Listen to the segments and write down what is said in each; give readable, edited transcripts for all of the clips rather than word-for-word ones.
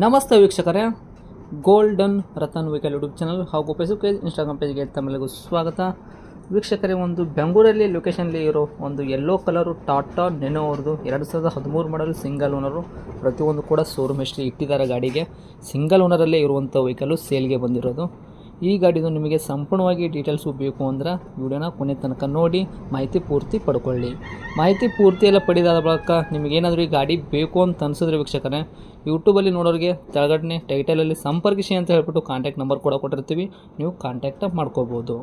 ನಮಸ್ತೆ ವೀಕ್ಷಕರೇ, golden Ratan vehicle YouTube channel ಹಾಗೂ ಫೇಸ್ಬುಕ್ ಪೇಜ್, ಇನ್ಸ್ಟಾಗ್ರಾಮ್ ಪೇಜ್ಗೆ ತಮ್ಮೆಲ್ಲರಿಗೂ ಸ್ವಾಗತ. ವೀಕ್ಷಕರೇ, ಒಂದು ಬೆಂಗಳೂರಲ್ಲಿ ಲೊಕೇಶನ್ಲಿ ಇರೋ ಒಂದು ಯೆಲ್ಲೋ ಕಲರು ಟಾಟಾ ನೆನೋ ಅವ್ರದ್ದು 2013 ಮಾಡಲ್ ಸಿಂಗಲ್ ಓನರು. ಪ್ರತಿಯೊಂದು ಕೂಡ ಶೋರೂಮ್ ಹಿಸ್ಟ್ರಿ ಇಟ್ಟಿದ್ದಾರೆ ಗಾಡಿಗೆ. ಸಿಂಗಲ್ ಓನರಲ್ಲೇ ಇರುವಂಥ ವೆಹಿಕಲ್ಲು ಸೇಲ್ಗೆ ಬಂದಿರೋದು. ಈ ಗಾಡಿದು ನಿಮಗೆ ಸಂಪೂರ್ಣವಾಗಿ ಡೀಟೇಲ್ಸು ಬೇಕು ಅಂದ್ರೆ ವಿಡಿಯೋನ ಕೊನೆ ತನಕ ನೋಡಿ ಮಾಹಿತಿ ಪೂರ್ತಿ ಪಡ್ಕೊಳ್ಳಿ. ಮಾಹಿತಿ ಪೂರ್ತಿ ಎಲ್ಲ ಪಡೆದಾದ ಬಳಿಕ ನಿಮಗೇನಾದರೂ ಈ ಗಾಡಿ ಬೇಕು ಅಂತ ಅನಿಸಿದ್ರೆ ವೀಕ್ಷಕರೇ, ಯೂಟ್ಯೂಬಲ್ಲಿ ನೋಡೋರಿಗೆ ಕೆಳಗಡೆ ಟೈಟಲಲ್ಲಿ ಸಂಪರ್ಕಿಸಿ ಅಂತ ಹೇಳ್ಬಿಟ್ಟು ಕಾಂಟ್ಯಾಕ್ಟ್ ನಂಬರ್ ಕೂಡ ಕೊಟ್ಟಿರ್ತೀವಿ, ನೀವು ಕಾಂಟ್ಯಾಕ್ಟ್ ಮಾಡ್ಕೋಬೋದು.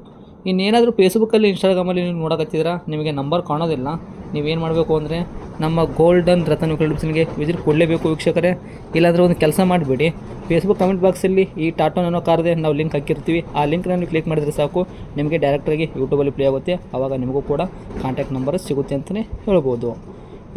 ಇನ್ನೇನಾದರೂ ಫೇಸ್ಬುಕ್ಕಲ್ಲಿ, ಇನ್ಸ್ಟಾಗ್ರಾಮಲ್ಲಿ ನೀವು ನೋಡಕತ್ತಿದ್ರೆ ನಿಮಗೆ ನಂಬರ್ ಕಾಣೋದಿಲ್ಲ, ನೀವೇನು ಮಾಡಬೇಕು ಅಂದರೆ ನಮ್ಮ ಗೋಲ್ಡನ್ ರತನ್ ವೆಹಿಕಲ್ ಯೂಟ್ಯೂಬ್ಗೆ ವಿಸಿಟ್ ಕೊಡಲೇಬೇಕು ವೀಕ್ಷಕರೇ. ಇಲ್ಲಾಂದರೆ ಒಂದು ಕೆಲಸ ಮಾಡಿಬಿಡಿ, ಫೇಸ್ಬುಕ್ ಕಮೆಂಟ್ ಬಾಕ್ಸಲ್ಲಿ ಈ ಟಾಟಾ ನೆನೋ ಕಾರ್ದೆ ನಾವು ಲಿಂಕ್ ಹಾಕಿರ್ತೀವಿ, ಆ ಲಿಂಕ್ನ ನೀವು ಕ್ಲಿಕ್ ಮಾಡಿದ್ರೆ ಸಾಕು, ನಿಮಗೆ ಡೈರೆಕ್ಟಾಗಿ ಯೂಟ್ಯೂಬಲ್ಲಿ ಪ್ಲೇ ಆಗುತ್ತೆ. ಆವಾಗ ನಿಮಗೂ ಕೂಡ ಕಾಂಟ್ಯಾಕ್ಟ್ ನಂಬರ್ ಸಿಗುತ್ತೆ ಅಂತಲೇ ಹೇಳ್ಬೋದು.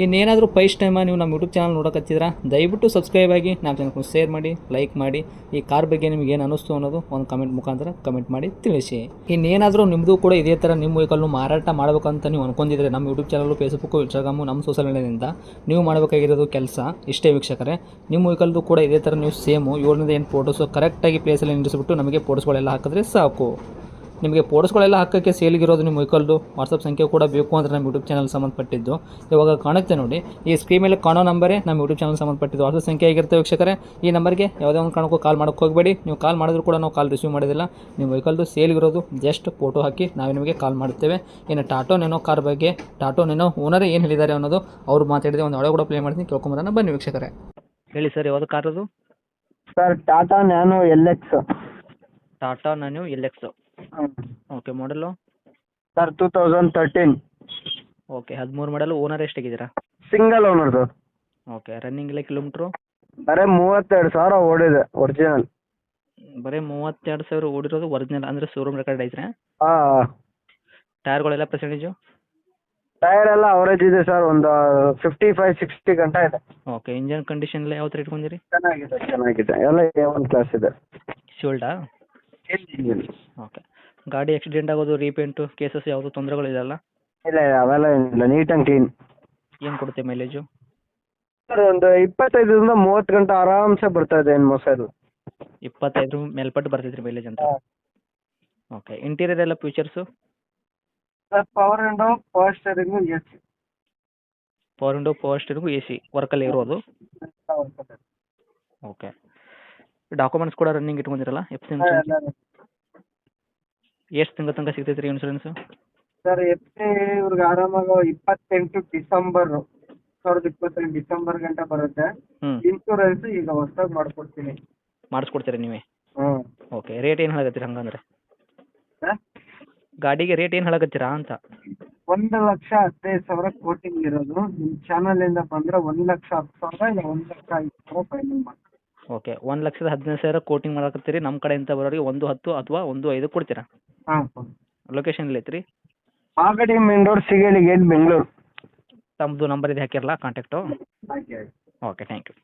ಇನ್ನೇನಾದರೂ ಫಸ್ಟ್ ಟೈಮ ನೀವು ನಮ್ಮ ಯೂಟ್ಯೂಬ್ ಚಾನಲ್ ನೋಡೋಕತ್ತಿದ್ರೆ ದಯವಿಟ್ಟು ಸಬ್ಸ್ಕ್ರೈಬ್ ಆಗಿ ನಮ್ಮ ಚಾನಲ್ನ ಶೇರ್ ಮಾಡಿ, ಲೈಕ್ ಮಾಡಿ. ಈ ಕಾರ್ ಬಗ್ಗೆ ನಿಮ್ಗೆ ಏನು ಅನ್ನಿಸ್ತು ಅನ್ನೋದು ಒಂದು ಕಮೆಂಟ್ ಮುಖಾಂತರ ಕಮೆಂಟ್ ಮಾಡಿ ತಿಳಿಸಿ. ಇನ್ನೇನಾದರೂ ನಿಮ್ಮದು ಕೂಡ ಇದೇ ಥರ ನಿಮ್ಮ ವೆಹಿಕಲ್ನು ಮಾರಾಟ ಮಾಡಬೇಕಂತ ನೀವು ಅನ್ಕೊಂಡಿದ್ರೆ ನಮ್ಮ ಯೂಟ್ಯೂಬ್ ಚಾನಲ್, ಫೇಸ್ಬುಕ್ಕು, ಇನ್ಸ್ಟಾಗ್ರಾಮು, ನಮ್ಮ ಸೋಷಲ್ ಮೀಡಿಯಾದಿಂದ ನೀವು ಮಾಡಬೇಕಾಗಿರೋದು ಕೆಲಸ ಇಷ್ಟೇ ವೀಕ್ಷಕರೇ. ನಿಮ್ಮ ವೆಹಿಕಲ್ದು ಕೂಡ ಇದೇ ಥರ ನೀವು ಸೇಮು 7-8 ಫೋಟೋಸು ಕರೆಕ್ಟಾಗಿ ಪ್ಲೇಸಲ್ಲಿ ನಿಲ್ಲಿಸ್ಬಿಟ್ಟು ನಮಗೆ ಫೋಟೋಸ್ಗಳೆಲ್ಲ ಹಾಕಿದ್ರೆ ಸಾಕು. ನಿಮಗೆ ಫೋಟೋಸ್ಗಳೆಲ್ಲ ಹಾಕೋಕ್ಕೆ ಸೇಲ್ಗಿರೋದು ನಿಮ್ಮ ವೆಹಿಕಲ್ದು ವಾಟ್ಸಪ್ ಸಂಖ್ಯೆ ಕೂಡ ಬೇಕು ಅಂದರೆ ನಮ್ಮ ಯೂಟ್ಯೂಬ್ ಚಾನಲ್ ಸಂಬಂಧಪಟ್ಟಿದ್ದು ಇವಾಗ ಕಾಣುತ್ತೆ ನೋಡಿ, ಈ ಸ್ಕ್ರೀನ್ ಮೇಲೆ ಕಾಣೋ ನಂಬರೇ ನಮ್ಮ ಯೂಟ್ಯೂಬ್ ಚಾನಲ್ ಸಂಬಂಧಪಟ್ಟಿದ್ದು ವಾಟ್ಸಪ್ ಸಂಖ್ಯೆ ಆಗಿರುತ್ತೆ ವೀಕ್ಷಕರೇ. ಈ ನಂಬರ್ಗೆ ಯಾವುದೇ ಒಂದು ಕಾರಣಕ್ಕೂ ಕಾಲ್ ಮಾಡೋಕ್ಕೆ ಹೋಗಬೇಡಿ. ನೀವು ಕಾಲ್ ಮಾಡಿದ್ರು ಕೂಡ ನಾವು ಕಾಲ್ ರಿಸೀವ್ ಮಾಡೋದಿಲ್ಲ. ನಿಮ್ಮ ವೆಹಿಕಲ್ದು ಸೇಲ್ಗಿರೋದು ಜಸ್ಟ್ ಫೋಟೋ ಹಾಕಿ ನಾವೇ ನಿಮಗೆ ಕಾಲ್ ಮಾಡುತ್ತೇವೆ. ಇನ್ನು ಟಾಟಾ ನೆನೋ ಕಾರ್ ಬಗ್ಗೆ, ಟಾಟಾ ನೆನೋ ಓನರೇ ಏನು ಹೇಳಿದ್ದಾರೆ ಅನ್ನೋದು ಅವ್ರು ಮಾತಾಡಿದೆ ಒಂದು ಆಡಿಯೋ ಕೂಡ ಪ್ಲೇ ಮಾಡ್ತೀನಿ, ಕೇಳ್ಕೊಂಬರೋಣ ಬನ್ನಿ ವೀಕ್ಷಕರೇ. ಹೇಳಿ ಸರ್, ಯಾವುದು ಕಾರ್ ಅದು? Sir Tata Nano LX. Tata Nano LX. Okay, ಮಾಡಲು ಸರ್ 2013. ಓಕೆ, 13 ಮಾಡಲು. ಓನರ್ ಎಷ್ಟಾಗಿದ್ದೀರಾ? Single owner sir. Okay, running ಇಲ್ಲ ಕಿಲೋಮೀಟ್ರು? ಬರೀ 32,000 ಓಡಿದೆ ಒರಿಜಿನಲ್. ಬರೀ 32,000 ಓಡಿರೋದು ಒರಿಜಿನಲ್ ಅಂದರೆ ಶೋರೂಮ್ ರೆಕಾರ್ಡ್ ಐತ್ರಿ? ಹಾಂ. ಟೈರ್ಗಳೆಲ್ಲ ಪರ್ಸೆಂಟೇಜು? ಟೈರ್ ಎಲ್ಲ ಅವರೇಜ್ ಇದೆ ಸರ್, ಒಂದು 55-60 ಗಂಟ ಇದೆ. ಓಕೆ, ಇಂಜನ್ ಕಂಡೀಷನ್ ಎಲ್ಲ ಯಾವ ಥರ ಇಟ್ಕೊಂಡಿರಿ? ಚೆನ್ನಾಗಿದೆ ಎಲ್ಲ A1 ಕ್ಲಾಸ್ ಇದೆ. ಶೋಲ್ಡಾ? ಓಕೆ, ಗಾಡಿ ಆಕ್ಸಿಡೆಂಟ್ ಆಗೋದು, ರೀಪೇಂಟು, ಕೇಸಸ್ ಯಾವುದು ತೊಂದರೆಗಳಿದೆಯಲ್ಲ? ಇಲ್ಲ ಅವೆಲ್ಲ ಏನಿಲ್ಲ, ನೀಟ್ ಆ್ಯಂಡ್ ಕ್ಲೀನ್. ಏನು ಕೊಡುತ್ತೆ ಮೈಲೇಜು? ಸರ್ ಒಂದು 25-30 ಗಂಟೆ ಆರಾಮ್ಸೆ ಬರ್ತಾ ಇದೆ, ಏನು ಮೋಸ ಇಲ್ಲ. 25 ಮೇಲ್ಪಟ್ಟು ಬರ್ತೈತ್ರಿ ಮೈಲೇಜ್ ಅಂತ? ಓಕೆ, ಇಂಟೀರಿಯರ್ ಎಲ್ಲ futures? Sir power window, power steering, AC. Power window, power steering, AC ವರ್ಕಲ್ಲಿ ಇರೋದು? ಓಕೆ, ಡಾಕ್ಯುಮೆಂಟ್ಸ್ ಕೂಡ ರನ್ನಿಂಗ್ ಇಟ್ಕೊಂಡಿರಲ್ಲ? ಎಷ್ಟು ತಿಂಗಳ ತನಕ ಸಿಗ್ತೈತೆ ರೀ ಇನ್ಶೂರೆನ್ಸು? ಸರ್ FC ಇವ್ರಿಗೆ ಆರಾಮಾಗಿ 28 ಡಿಸೆಂಬರ್ 2028 ಡಿಸೆಂಬರ್ ಗಂಟ ಬರುತ್ತೆ. ಇನ್ಶೂರೆನ್ಸ್ ಈಗ ಹೊಸದಾಗಿ ಮಾಡ್ಕೊಡ್ತೀನಿ. ಮಾಡಿಸ್ಕೊಡ್ತೀರಾ ನೀವೇ? ಹ್ಞೂ. ಓಕೆ, ರೇಟ್ ಏನು ಹೇಳಕತ್ತೀರಿ ಹಂಗಂದ್ರೆ? ಸರ್ ಗಾಡಿಗೆ ರೇಟ್ ಏನು ಹೇಳಕತ್ತೀರಾ ಅಂತ? 1,15,000 ಕೋಟಿಂಗ್ ಇರೋದು. ನಿಮ್ಮ ಚಾನಲಿಂದ ಬಂದರೆ 1,10,000 ಇಲ್ಲ 1,05,000 ಫೈನಲ್ ಮಾಡಿ. ಓಕೆ, 1,15,000 ಕೋಟಿಂಗ್ ಮಾಡಕತ್ತೀರಿ. ನಮ್ಮ ಕಡೆಯಿಂದ ಬರೋರಿಗೆ 1,10,000 ಅಥವಾ 1,05,000 ಕೊಡ್ತೀರಾ? ಹಾಂ ಸರ್. ಲೊಕೇಶನ್ ಎಲ್ಲಿ ಐತ್ರಿ? Magadi main road, Sigehalli gate, Bengaluru. ತಮ್ಮದು ನಂಬರ್ ಇದೆ ಹಾಕಿರಲ್ಲ ಕಾಂಟ್ಯಾಕ್ಟು? ಆಯ್ತು. Okay, thank you.